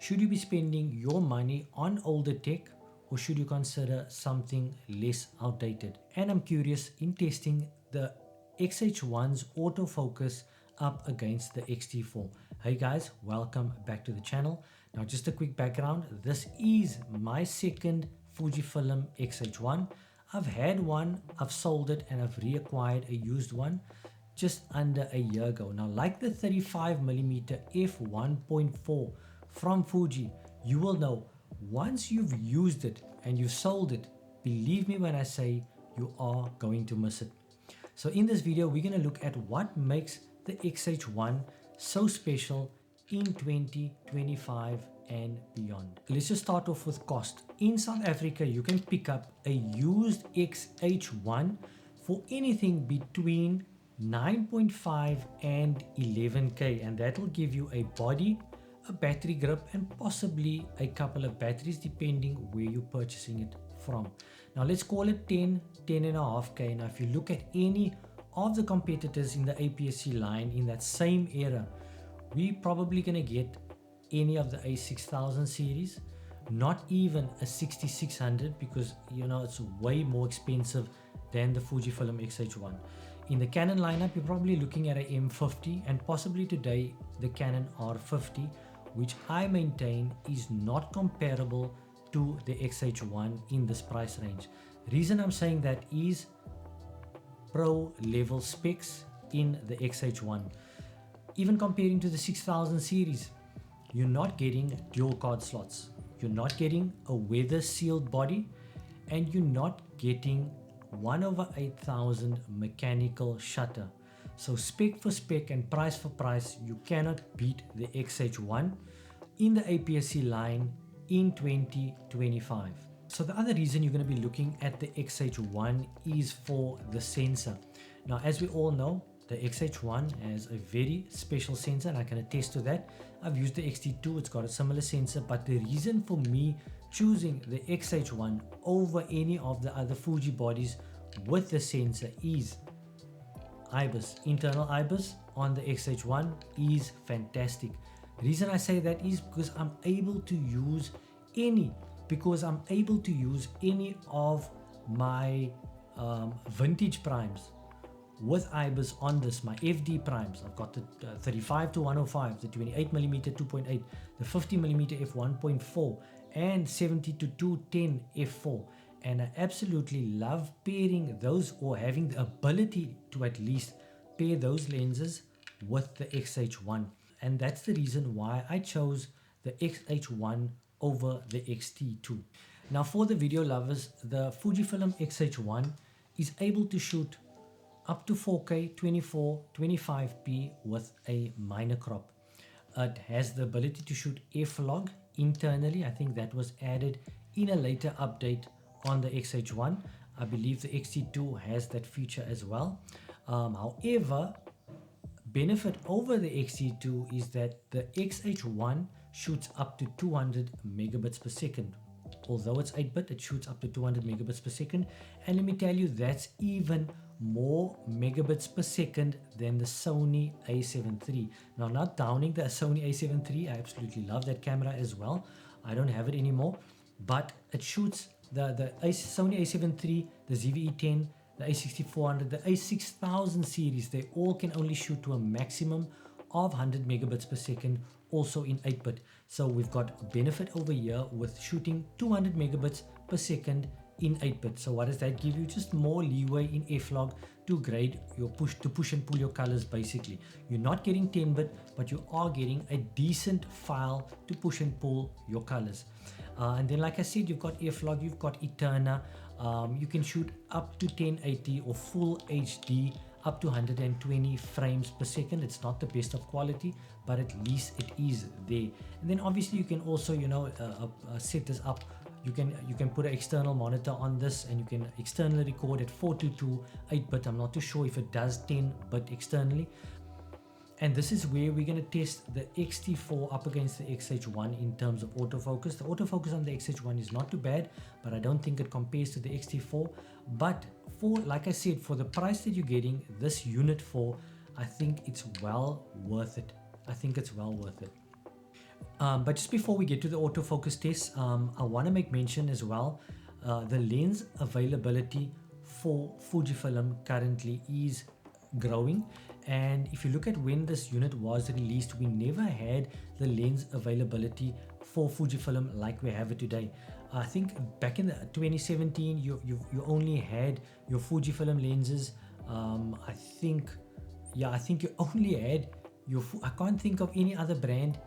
Should you be spending your money on older tech, or should you consider something less outdated? And I'm curious in testing the XH1's autofocus up against the XT4. Hey guys, welcome back to the channel. Now just a quick background, this is my second Fujifilm X-H1. I've had one, I've sold it, and I've reacquired a used one just under a year ago. Now like the 35mm f1.4 from Fuji, you will know once you've used it and you've sold it, believe me when I say you are going to miss it. So in this video, we're going to look at what makes the XH1 so special in 2025 and beyond. Let's just start off with cost. In South Africa, you can pick up a used XH1 for anything between 9.5 and 11k, and that will give you a body, a battery grip, and possibly a couple of batteries depending where you're purchasing it from. Now let's call it 10.5k. Now if you look at any of the competitors in the APS-C line in that same era, we're probably going to get any of the A6000 series, not even a 6600, because you know it's way more expensive than the Fujifilm X-H1. In the Canon lineup, you're probably looking at a M50 and possibly today the Canon R50, which I maintain is not comparable to the X-H1 in this price range. Reason I'm saying that is pro level specs in the X-H1. Even comparing to the 6000 series, you're not getting dual card slots, you're not getting a weather sealed body, and you're not getting 1/8000 mechanical shutter. So spec for spec and price for price, you cannot beat the XH1 in the APS-C line in 2025. So the other reason you're going to be looking at the XH1 is for the sensor. Now as we all know, the XH1 has a very special sensor, and I can attest to that. I've used the XT2, it's got a similar sensor, but the reason for me choosing the XH1 over any of the other Fuji bodies with the sensor is IBIS. Internal IBIS on the XH1 is fantastic. The reason I say that is because I'm able to use any of my vintage primes with IBIS on this, my FD primes. I've got the 35-105, the 28mm 2.8, the 50mm f1.4, and 70-210 f4. And I absolutely love pairing those, or having the ability to at least pair those lenses with the XH1. And that's the reason why I chose the XH1 over the XT2. Now for the video lovers, the Fujifilm X-H1 is able to shoot up to 4K 24-25p with a minor crop. It has the ability to shoot f-log internally. I think that was added in a later update on the X-H1. I believe the XT2 has that feature as well. However, benefit over the XT2 is that the X-H1 shoots up to 200 megabits per second. Although it's 8-bit, it shoots up to 200 megabits per second. And let me tell you, that's even more megabits per second than the Sony A7 III. Now, not downing the Sony A7 III, I absolutely love that camera as well. I don't have it anymore, but it shoots the Sony A7 III, the ZV-E10, the A6400, the A6000 series. They all can only shoot to a maximum of 100 megabits per second, also in 8-bit. So we've got benefit over here with shooting 200 megabits per second in 8-bit. So what does that give you? Just more leeway in f-log to grade your push and pull your colors. Basically, you're not getting 10-bit, but you are getting a decent file to push and pull your colors. And then, like I said, you've got f-log, you've got Eterna. You can shoot up to 1080 or full HD up to 120 frames per second. It's not the best of quality, but at least it is there. And then obviously you can also, you know, set this up. You can put an external monitor on this, and you can externally record at 422 8-bit. I'm not too sure if it does 10-bit externally. And this is where we're going to test the XT4 up against the XH1 in terms of autofocus. The autofocus on the XH1 is not too bad, but I don't think it compares to the XT4. But for, like I said, for the price that you're getting this unit for, I think it's well worth it. I think it's well worth it. But just before we get to the autofocus test, I want to make mention as well, the lens availability for Fujifilm currently is growing. And if you look at when this unit was released, we never had the lens availability for Fujifilm like we have it today. I think back in the 2017, you only had your Fujifilm lenses. I think you only had your. I can't think of any other brand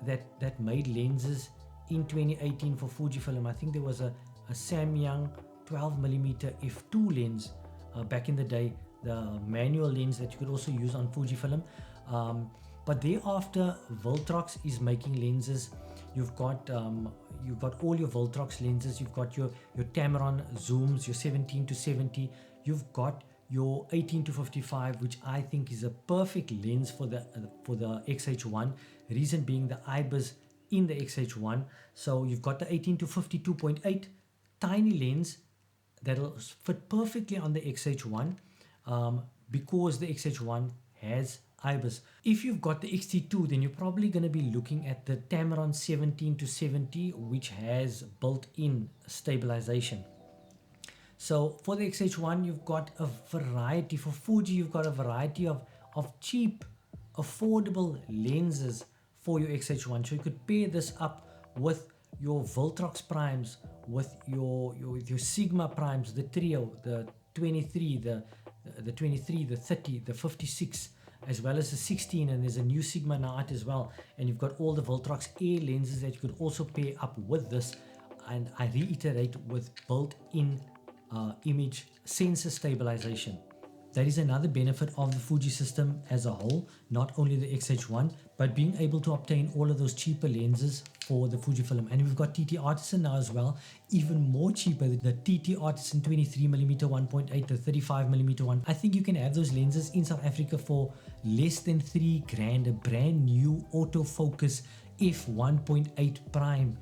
that made lenses in 2018 for Fujifilm. I think there was a Samyang 12mm f2 lens back in the day, the manual lens that you could also use on Fujifilm. But thereafter, Viltrox is making lenses. You've got all your Viltrox lenses. You've got your Tamron zooms, your 17 to 70. You've got your 18 to 55, which I think is a perfect lens for the XH1. Reason being the IBIS in the XH1. So you've got the 18 to 52.8 tiny lens that'll fit perfectly on the XH1, because the XH1 has IBIS. If you've got the XT2, then you're probably going to be looking at the Tamron 17 to 70, which has built-in stabilization. So for the XH1, you've got a variety. For Fuji, you've got a variety of cheap, affordable lenses for your XH1. So you could pair this up with your Viltrox primes, with your Sigma primes, the trio, the 23, the 23, the 30, the 56, as well as the 16, and there's a new Sigma now out as well. And you've got all the Viltrox Air lenses that you could also pair up with this. And I reiterate, with built-in image sensor stabilization. That is another benefit of the Fuji system as a whole, not only the XH1, but being able to obtain all of those cheaper lenses for the Fujifilm. And we've got TT Artisan now as well, even more cheaper, the TT Artisan 23mm 1.8, the 35mm one. I think you can have those lenses in South Africa for less than $3,000, a brand new autofocus f1.8 prime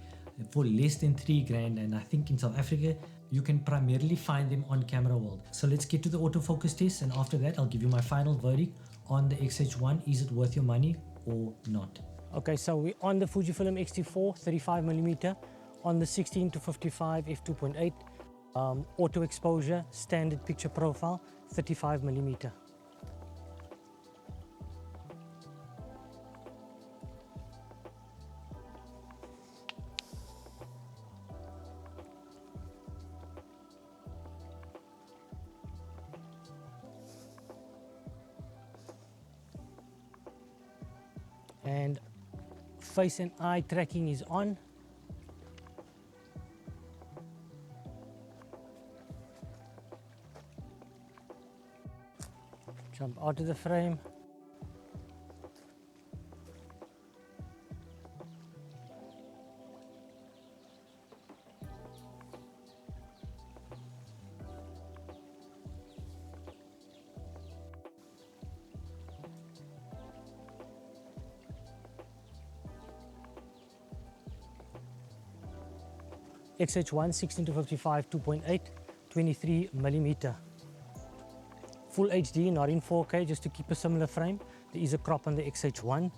for less than $3,000. And I think in South Africa, you can primarily find them on Camera World. So let's get to the autofocus test, and after that I'll give you my final verdict on the XH1. Is it worth your money or not? Okay, so we're on the Fujifilm X-T4 35mm on the 16 to 55 f2.8 auto exposure standard picture profile 35mm. And face and eye tracking is on. Jump out of the frame. XH1 16 to 55 2.8 23mm. Full HD, not in 4K, just to keep a similar frame. There is a crop on the XH1.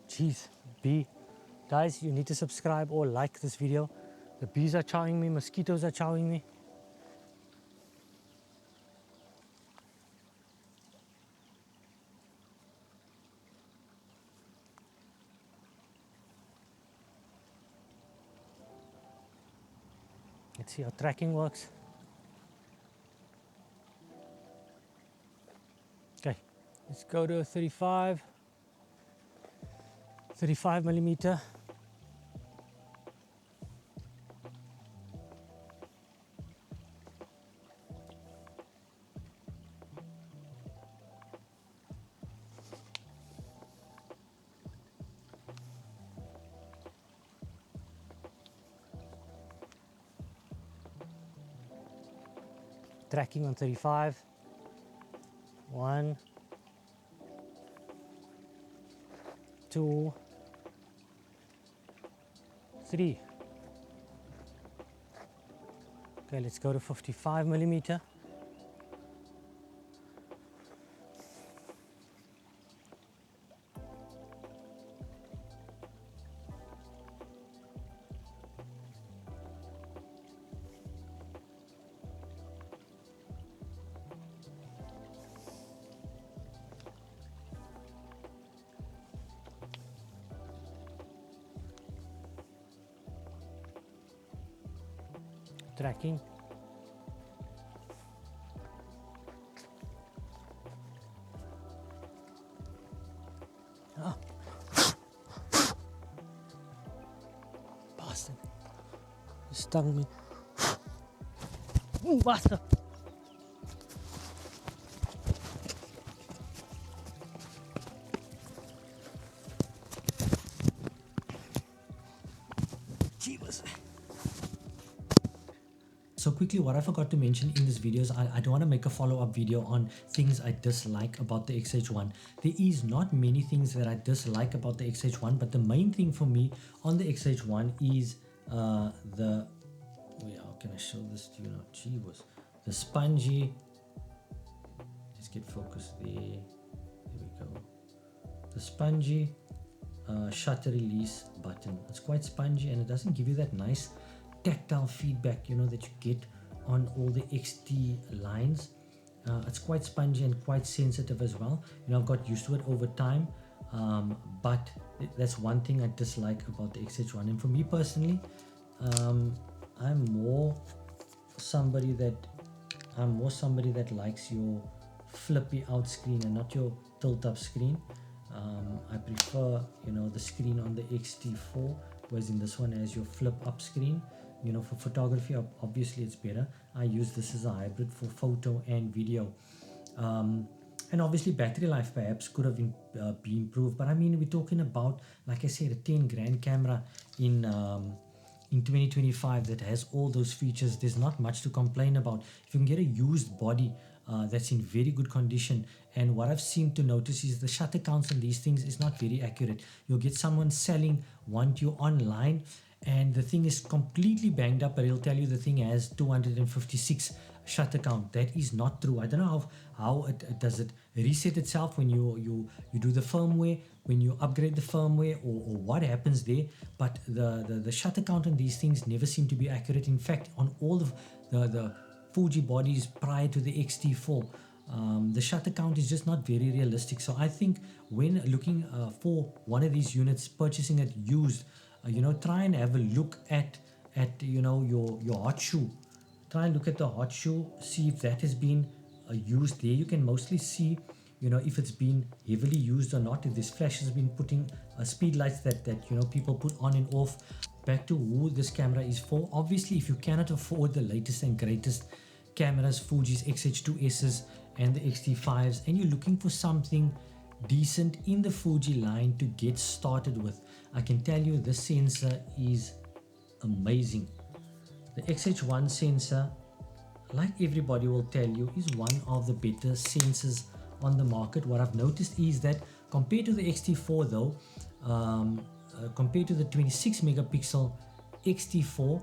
Jeez, B. Guys, you need to subscribe or like this video. The bees are chowing me, mosquitoes are chowing me. Let's see how tracking works. Okay, let's go to 35mm. Tracking on 35. 1, 2, 3. Okay, let's go to 55mm. Tracking. Ah. Bastard. You stung me. Ooh, bastard. Jeebus. So quickly, what I forgot to mention in this video is I don't want to make a follow-up video on things I dislike about the XH1. There is not many things that I dislike about the XH1, but the main thing for me on the XH1 is how can I show this to you now? Gee whiz. The spongy, let's get focused there. There we go. The spongy shutter release button. It's quite spongy and it doesn't give you that nice tactile feedback, you know, that you get on all the XT lines. It's quite spongy and quite sensitive as well. You know, I've got used to it over time, but that's one thing I dislike about the XH1. And for me personally, I'm more somebody that likes your flippy out screen and not your tilt up screen. I prefer, you know, the screen on the XT4, whereas in this one has your flip up screen. You know, for photography, obviously it's better. I use this as a hybrid for photo and video. And obviously battery life perhaps could have been improved. But I mean, we're talking about, like I said, a 10 grand camera in 2025 that has all those features. There's not much to complain about. If you can get a used body that's in very good condition, and what I've seemed to notice is the shutter counts on these things is not very accurate. You'll get someone selling one to you online and the thing is completely banged up, but he'll tell you the thing has 256 shutter count. That is not true. I don't know how it does it reset itself when you do the firmware, when you upgrade the firmware, or what happens there. But the shutter count on these things never seem to be accurate. In fact, on all the Fuji bodies prior to the XT4, the shutter count is just not very realistic. So I think when looking for one of these units, purchasing it used, you know, try and have a look at you know, your hot shoe. Try and look at the hot shoe, see if that has been used there. You can mostly see, you know, if it's been heavily used or not, if this flash has been putting speed lights that you know, people put on and off. Back to who this camera is for. Obviously, if you cannot afford the latest and greatest cameras, Fuji's X-H2Ss and the XT5s, and you're looking for something decent in the Fuji line to get started with, I can tell you this sensor is amazing. The XH1 sensor, like everybody will tell you, is one of the better sensors on the market. What I've noticed is that compared to the XT4 though, compared to the 26 megapixel XT4,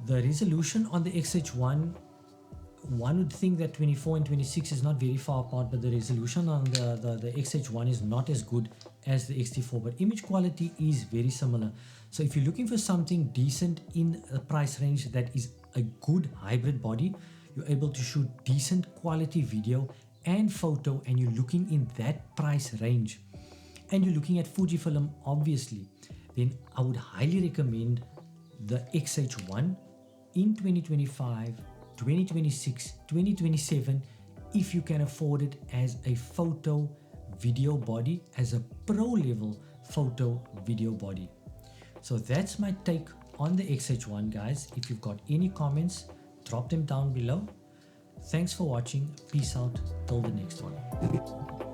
the resolution on the XH1, one would think that 24 and 26 is not very far apart, but the resolution on the XH1 is not as good as the XT4, but image quality is very similar. So if you're looking for something decent in a price range that is a good hybrid body, you're able to shoot decent quality video and photo, and you're looking in that price range, and you're looking at Fujifilm obviously, then I would highly recommend the XH1 in 2025, 2026, 2027, if you can afford it as a photo video body, as a pro level photo video body. So that's my take on the XH1, guys. If you've got any comments, drop them down below. Thanks for watching. Peace out till the next one.